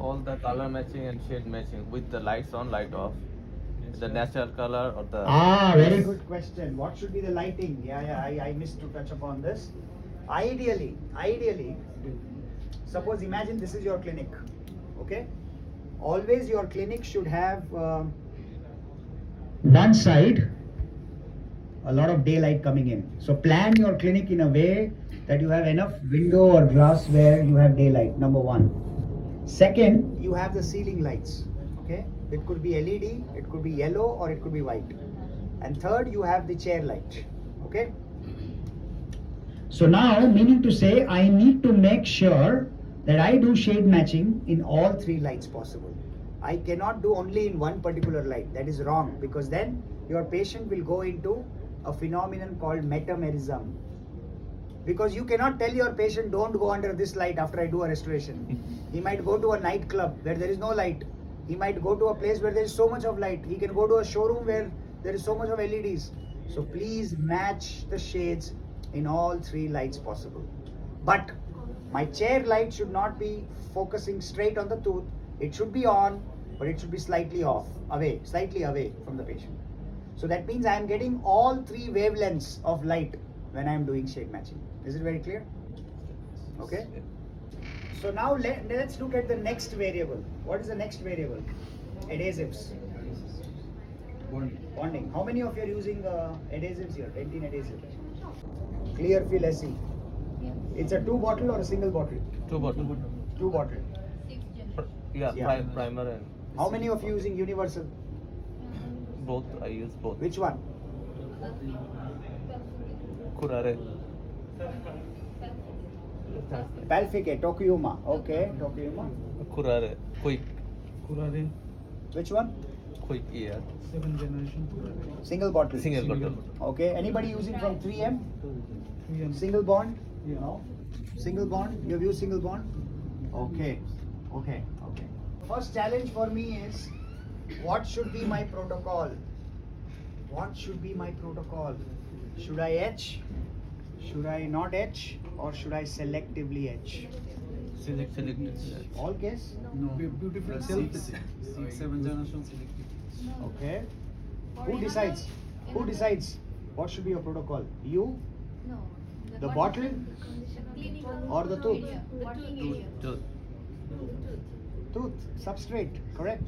all the color matching and shade matching with the lights on, light off. The natural color or the Very good question. What should be the lighting? I missed to touch upon this. Ideally, suppose imagine this is your clinic, okay? Always your clinic should have one side a lot of daylight coming in. So plan your clinic in a way that you have enough window or glass where you have daylight, number one. Second, you have the ceiling lights, okay? It could be LED, it could be yellow, or it could be white. And third, you have the chair light, okay? So now, meaning to say, I need to make sure that I do shade matching in all three lights possible. I cannot do only in one particular light. That is wrong, because then your patient will go into a phenomenon called metamerism. Because you cannot tell your patient, don't go under this light after I do a restoration. He might go to a nightclub where there is no light. He might go to a place where there is so much of light. He can go to a showroom where there is so much of LEDs. So please match the shades in all three lights possible. But my chair light should not be focusing straight on the tooth. It should be on, but it should be slightly away from the patient. So that means I am getting all three wavelengths of light when I am doing shade matching. Is it very clear? Okay. So now let's look at the next variable. What is the next variable? Adhesives. Bonding. How many of you are using adhesives here? Dentine adhesive. Clear Fill SE. It's a 2 bottle or a single bottle? 2 bottle. 2 bottle. Yeah. Primer and. How many of you using universal? Both. I use both. Which one? Kurare. Palfique, Tokuyuma. Okay, Tokuyuma. Kurare. Quick. Kurare. Which one? Quick, yeah. 7th generation Kurare. Single bottle. Single bottle. Okay. Anybody using from 3M? 3M. Single bond? Yeah. No. Single bond? You have used single bond? Okay. First challenge for me is, what should be my protocol? What should be my protocol? Should I etch? Should I not etch? Or should I selectively etch? Selected. All case? No. Beautiful. 6th, 7th generation selected. Okay. Who decides? Who decides what should be your protocol? You? No. The bottle? Or the tooth? Tooth. Tooth, substrate, correct.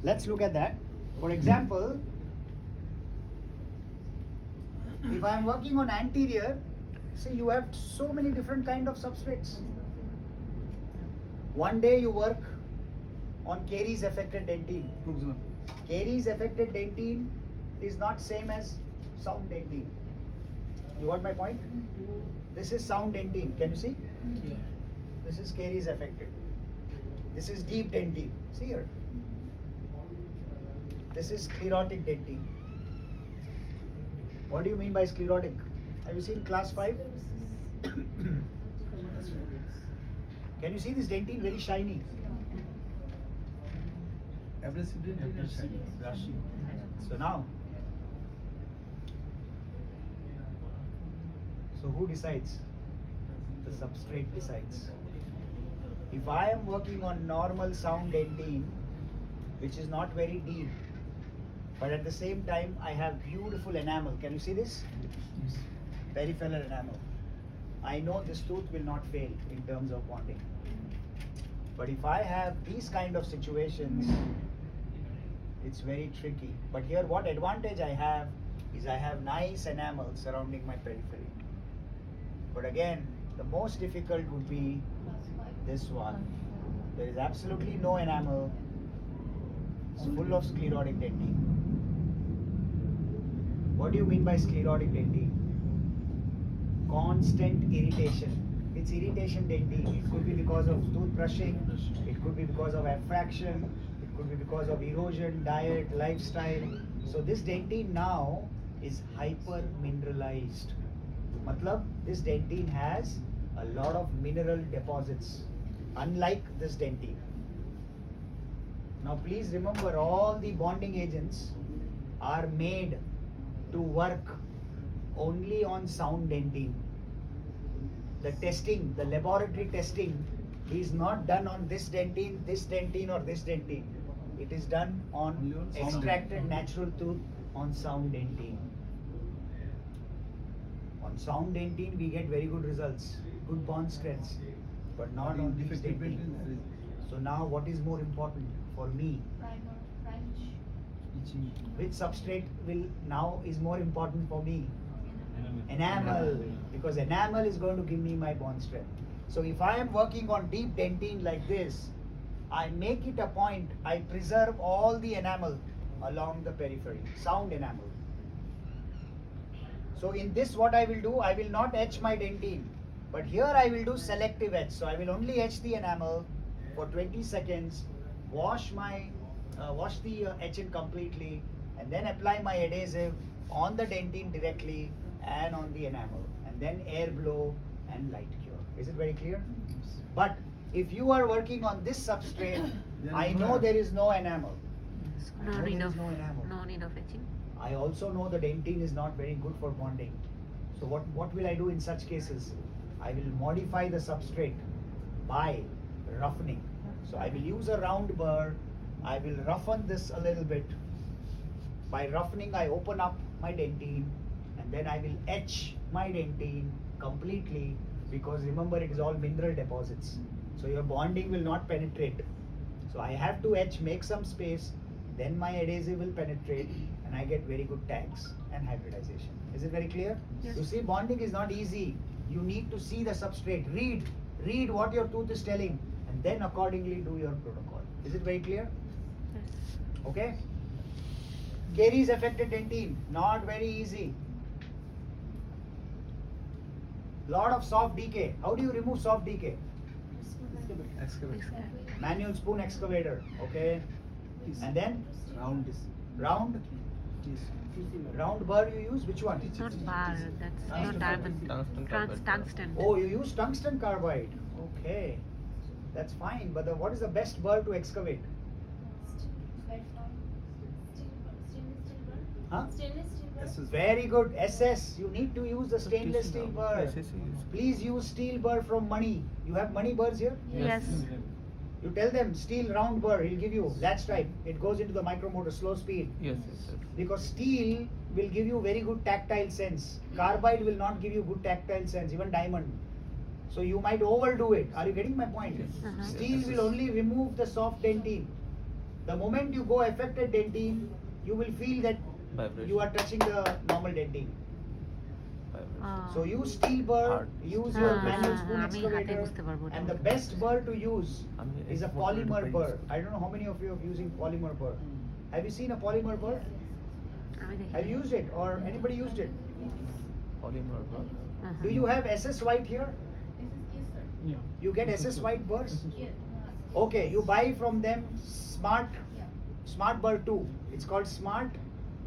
Let's look at that. For example, if I am working on anterior, see, you have so many different kind of substrates. One day you work on caries affected dentine. Caries affected dentine is not same as sound dentine. You got my point? This is sound dentine. Can you see? Yeah. This is caries affected. This is deep dentine. See here. This is sclerotic dentine. What do you mean by sclerotic? Have you seen class 5? Can you see this dentine very shiny? Abrasive dentine. So now, so who decides? The substrate decides. If I am working on normal sound dentine, which is not very deep, but at the same time I have beautiful enamel. Can you see this? Peripheral enamel. I know this tooth will not fail in terms of bonding. But if I have these kind of situations, it's very tricky. But here what advantage I have is I have nice enamel surrounding my periphery. But again, the most difficult would be this one. There is absolutely no enamel. It's full of sclerotic dentine. What do you mean by sclerotic dentine? Constant irritation. It's irritation dentine. It could be because of tooth brushing, it could be because of abfraction, it could be because of erosion, diet, lifestyle. So this dentine now is hyper mineralized. Matlab, this dentine has a lot of mineral deposits, unlike this dentine. Now please remember, all the bonding agents are made to work only on sound dentine. The testing, the laboratory testing is not done on this dentine, or this dentine. It is done on Only on sound extracted dentine. natural tooth on sound dentine. On sound dentine we get very good results, good bond strengths, but not on these Defective dentine. dentine, there is So now what is more important for me? Primer, French, itching. Which substrate will now is more important for me? Enamel, because enamel is going to give me my bond strength. So if I am working on deep dentine like this, I make it a point, I preserve all the enamel along the periphery, sound enamel. So in this what I will do, I will not etch my dentine, but here I will do selective etch. So I will only etch the enamel for 20 seconds, wash the etchant completely, and then apply my adhesive on the dentine directly and on the enamel, and then air blow and light cure. Is it very clear? But if you are working on this substrate, I know there is no enamel. No No, need there of is no enamel. no need of etching. I also know the dentine is not very good for bonding. So what will I do in such cases? I will modify the substrate by roughening. So I will use a round burr. I will roughen this a little bit. By roughening, I open up my dentine, and then I will etch my dentine completely, because remember it is all mineral deposits. So your bonding will not penetrate. So I have to etch, make some space, then my adhesive will penetrate, and I get very good tags and hybridization. Is it very clear? Yes. You see, bonding is not easy. You need to see the substrate, read what your tooth is telling, and then accordingly do your protocol. Is it very clear? Yes. Okay? Caries affected dentine, not very easy. Lot of soft decay. How do you remove soft decay? Excavate. Manual spoon excavator. Okay. And then Round is. round burr you use. Which one? Not bar, that's not diamond. Tungsten carbide. Tungsten. Oh, you use tungsten carbide. Okay, that's fine. But what is the best burr to excavate? Huh? Stainless steel burr. SS. Very good. SS. You need to use the stainless steel burr. SS is- Please use steel burr from Money. You have Money burrs here? Yes. You tell them steel round burr. He'll give you latch type. It goes into the micromotor, slow speed. Yes, yes, yes. Because steel will give you very good tactile sense. Carbide will not give you good tactile sense, even diamond. So you might overdo it. Are you getting my point? Yes. Uh-huh. Steel will only remove the soft dentine. The moment you go affected dentine, you will feel that Vibration. you are touching the normal dentine. Vibration. Ah. So use steel burr, Hard. use your Ah, manual spoon আমি হাতে excavator, বুঝতে পারবো এটা। and the best burr to use আমি is a export polymer করে burr. use. I don't know how many of you are using polymer burr. Have you seen a polymer burr? আমি দেখি। Have you used it or anybody used it? Polymer burr. Uh-huh. Do you have SS white here? Yes, sir. You get SS white burrs? Yes. Okay, you buy from them Smart Yeah. Smart Burr 2. It's called Smart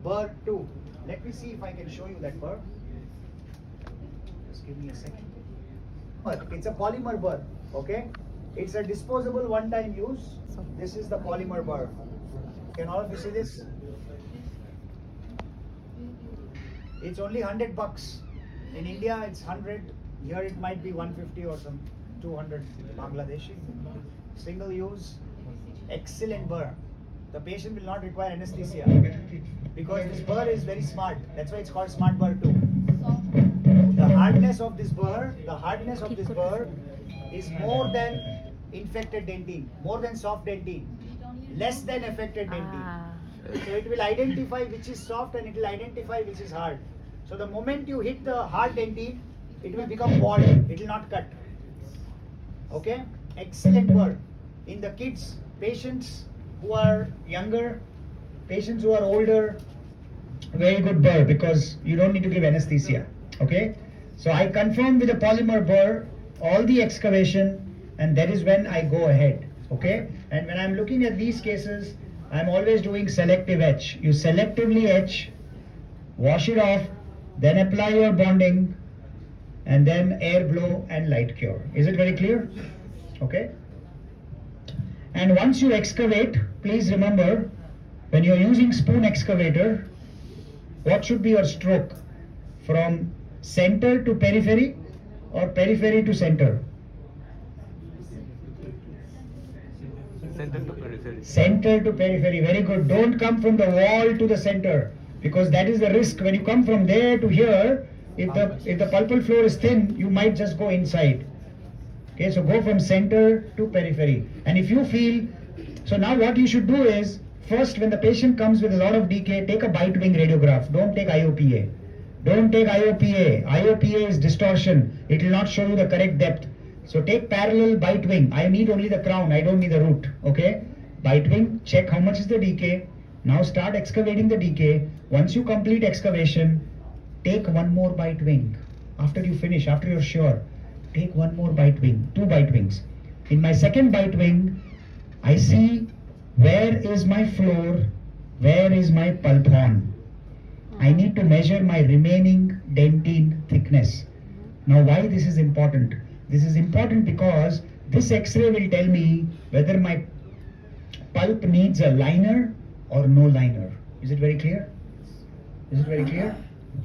Burr 2. Let me see if I can show you that burr. Just give me a second. It's a polymer burr, okay? It's a disposable one-time use. This is the polymer burr. Can all of you see this? It's only $100. In India, it's 100. Here it might be 150 or some 200 Bangladeshi. Single use, excellent burr. The patient will not require anesthesia because this burr is very smart. That's why it's called Smart Burr 2. Soft. The hardness of this burr is more than infected dentine, more than soft dentine, less than affected dentine. Ah. So it will identify which is soft and it will identify which is hard. So the moment you hit the hard dentine, it will become bald. It will not cut. Okay? Excellent burr. In the kids, patients who are younger, patients who are older, very good burr because you don't need to give anesthesia. Okay? So I confirm with a polymer burr all the excavation, and that is when I go ahead. Okay? And when I'm looking at these cases, I'm always doing selective etch. You selectively etch, wash it off, then apply your bonding, and then air blow and light cure. Is it very clear? Okay? And once you excavate, please remember, when you're using spoon excavator, what should be your stroke? From center to periphery or periphery to center? Center to periphery. Center to periphery, very good. Don't come from the wall to the center, because that is the risk. When you come from there to here, if the pulpal floor is thin, you might just go inside. Okay, so go from center to periphery. And if you feel, so now what you should do is, first when the patient comes with a lot of decay, take a bite wing radiograph. Don't take IOPA. Don't take IOPA. IOPA is distortion. It will not show you the correct depth. So take parallel bite wing. I need only the crown. I don't need the root. Okay? Bite wing, check how much is the decay. Now start excavating the decay. Once you complete excavation, take one more bite wing. After you finish, after you're sure, take one more bite wing, 2 bite wings. In my second bite wing, I see where is my floor, where is my pulp horn. I need to measure my remaining dentine thickness. Now why this is important? This is important because this X-ray will tell me whether my pulp needs a liner or no liner. Is it very clear? Is it very clear?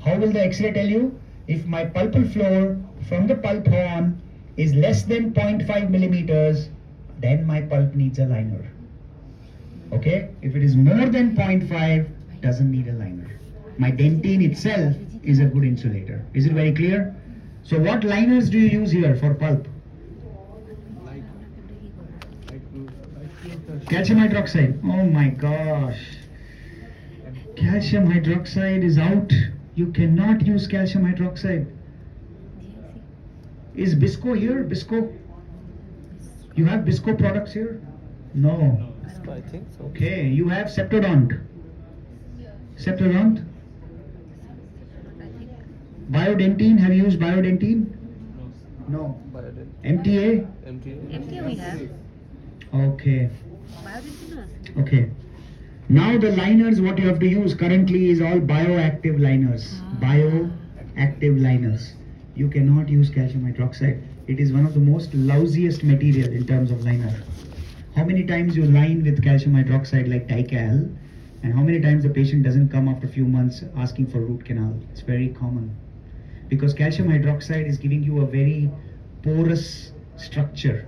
How will the X-ray tell you? If my pulpal floor from the pulp horn is less than 0.5 millimeters, then my pulp needs a liner. Okay? If it is more than 0.5, doesn't need a liner. My dentine itself is a good insulator. Is it very clear? So what liners do you use here for pulp? Calcium hydroxide. Oh my gosh. Calcium hydroxide is out. You cannot use calcium hydroxide. Is Bisco here? Bisco? You have Bisco products here? No. I think so. Okay, you have Septodont. Septodont? Biodentine, have you used biodentine? No. Biodent. MTA? MTA. MTA we have. Okay. Biodynamics. Okay. Now the liners what you have to use currently is all bioactive liners. Bioactive liners. You cannot use calcium hydroxide. It is one of the most lousiest material in terms of liner. How many times you line with calcium hydroxide like Dical, and how many times the patient doesn't come after a few months asking for root canal? It's very common. Because calcium hydroxide is giving you a very porous structure.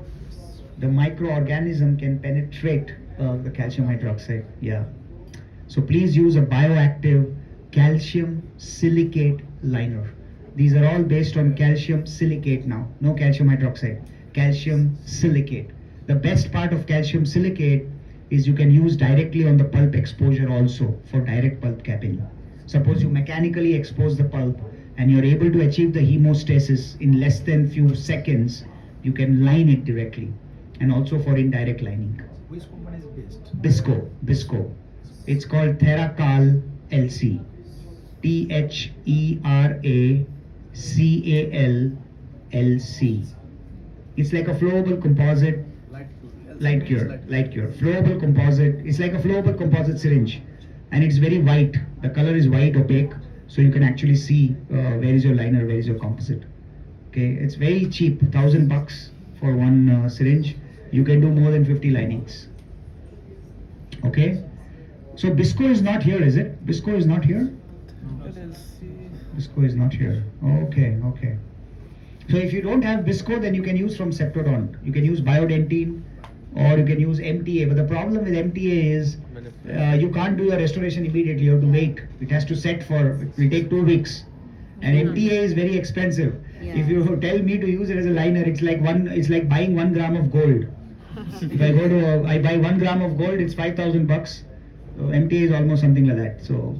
The microorganism can penetrate the calcium hydroxide. Yeah. So please use a bioactive calcium silicate liner. These are all based on calcium silicate now. No calcium hydroxide. Calcium silicate. The best part of calcium silicate is you can use directly on the pulp exposure also for direct pulp capping. Suppose you mechanically expose the pulp and you're able to achieve the hemostasis in less than few seconds, you can line it directly. And also for indirect lining. Which company is best? Bisco. It's called Theracal LC. THERACAL LC. It's like a flowable composite. Light cure. Flowable composite. It's like a flowable composite syringe, and it's very white. The color is white, opaque, so you can actually see where is your liner, where is your composite. Okay, it's very cheap, $1,000 for one syringe. You can do more than 50 linings. Okay, so Bisco is not here, is it? Bisco is not here. Bisco is not here. Okay. So if you don't have Bisco, then you can use from Septodont. You can use biodentine, or you can use MTA. But the problem with MTA is you can't do your restoration immediately. You have to wait. It has to set for. It will take 2 weeks, and MTA is very expensive. Yeah. If you tell me to use it as a liner, it's like buying 1 gram of gold. If I buy 1 gram of gold, it's $5,000. So MTA is almost something like that. So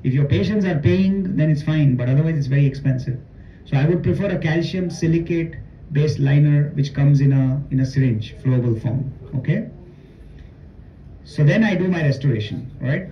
if your patients are paying, then it's fine. But otherwise, it's very expensive. So I would prefer a calcium silicate based liner which comes in a syringe, flowable form. Okay. So then I do my restoration, right?